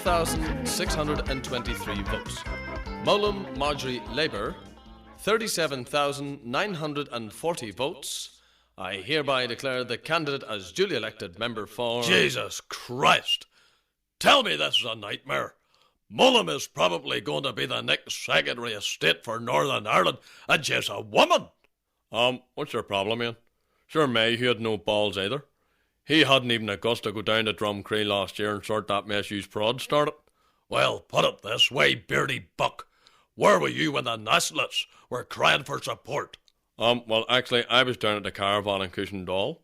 12,623 votes. Mullum Marjorie Labour, 37,940 votes. I hereby declare the candidate as duly elected member for... Jesus Christ! Tell me this is a nightmare. Mullum is probably going to be the next Secretary of State for Northern Ireland, and she's a woman. What's your problem, Ian? Sure, Mayhew had no balls either. He hadn't even the guts to go down to Drumcree last year and sort that mess you's prod started. Well, put it this way, Beardy Buck. Where were you when the nationalists were crying for support? Well, actually, I was down at the caravan in Cushendall.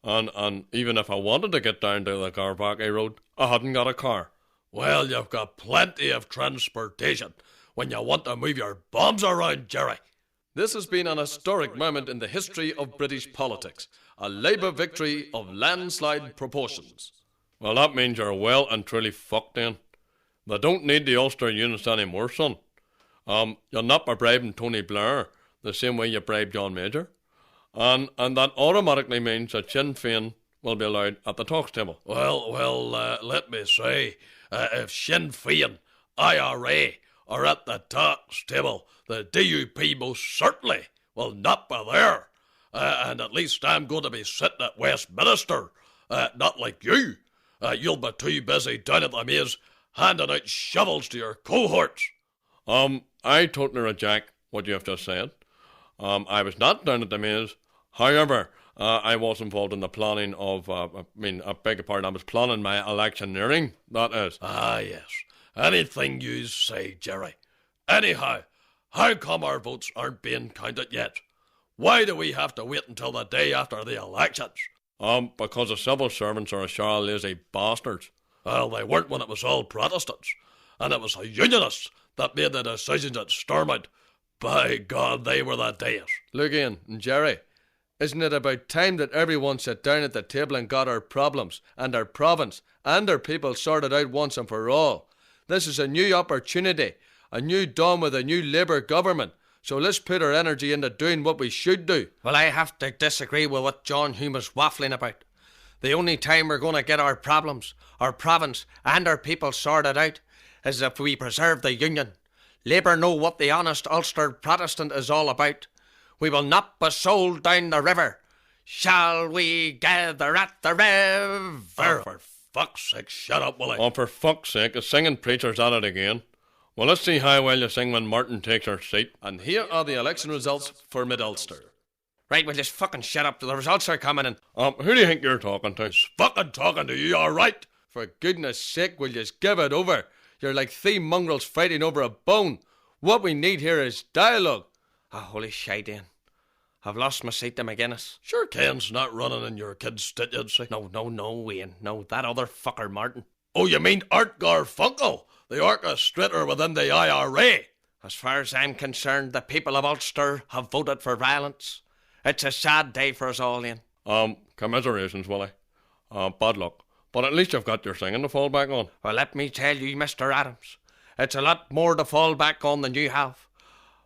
And even if I wanted to get down to the Garvaghy Road, I hadn't got a car. Well, you've got plenty of transportation when you want to move your bombs around, Jerry. This has been an historic moment in the history of British politics. A Labour victory of landslide proportions. Well, that means you're well and truly fucked in. They don't need the Ulster units anymore, son. You'll not be bribing Tony Blair the same way you bribed John Major. And that automatically means that Sinn Féin will be allowed at the talks table. Well, let me say, if Sinn Féin, IRA, are at the talks table, the DUP most certainly will not be there. And at least I'm going to be sitting at Westminster, not like you. You'll be too busy down at the maze handing out shovels to your cohorts. I totally reject what you have just said. I was not down at the maze. However, I was involved in the planning of, I beg your pardon, I was planning my electioneering, that is. Ah, yes. Anything you say, Jerry. Anyhow, how come our votes aren't being counted yet? Why do we have to wait until the day after the elections? Because the civil servants are a shower of lazy bastards. Well, they weren't when it was all Protestants. And it was the Unionists that made the decisions at Stormont. By God, they were the days. Look, Ian and Jerry, isn't it about time that everyone sat down at the table and got our problems and our province and our people sorted out once and for all? This is a new opportunity, a new dawn with a new Labour government. So let's put our energy into doing what we should do. Well, I have to disagree with what John Hume was waffling about. The only time we're going to get our problems, our province and our people sorted out is if we preserve the Union. Labour know what the honest Ulster Protestant is all about. We will not be sold down the river. Shall we gather at the river? Oh, for fuck's sake, shut up, Willie. Oh, for fuck's sake, the singing preacher's at it again. Well, let's see how well you sing when Martin takes her seat. And here are the election results for Mid-Ulster. Right, well, just fucking shut up. The results are coming in. Who do you think you're talking to? Fucking talking to you, all right? For goodness sake, will you just give it over? You're like three mongrels fighting over a bone. What we need here is dialogue. Oh, holy shite, Ian. I've lost my seat to McGuinness. Sure, Ken's not running in your kid's constituency. No, Ian. No, that other fucker, Martin. Oh, you mean Art Garfunkel, the orchestrator within the IRA? As far as I'm concerned, the people of Ulster have voted for violence. It's a sad day for us all, Ian. Commiserations, Willie. Bad luck. But at least you've got your singing to fall back on. Well, let me tell you, Mr. Adams, it's a lot more to fall back on than you have.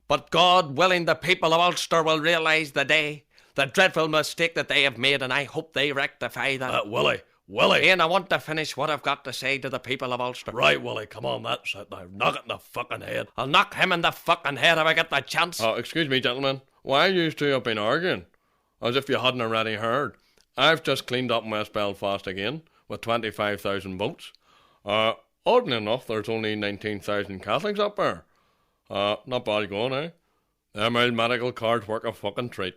But God willing, the people of Ulster will realise the day, the dreadful mistake that they have made, and I hope they rectify that. Willie. Ian, I want to finish what I've got to say to the people of Ulster. Right, Willie, come on, that's it now. Knock it in the fucking head. I'll knock him in the fucking head if I get the chance. Excuse me, gentlemen. Why you two have been arguing? As if you hadn't already heard. I've just cleaned up West Belfast again with 25,000 votes. Oddly enough, there's only 19,000 Catholics up there. Not bad going, eh? Them old medical cards work a fucking treat.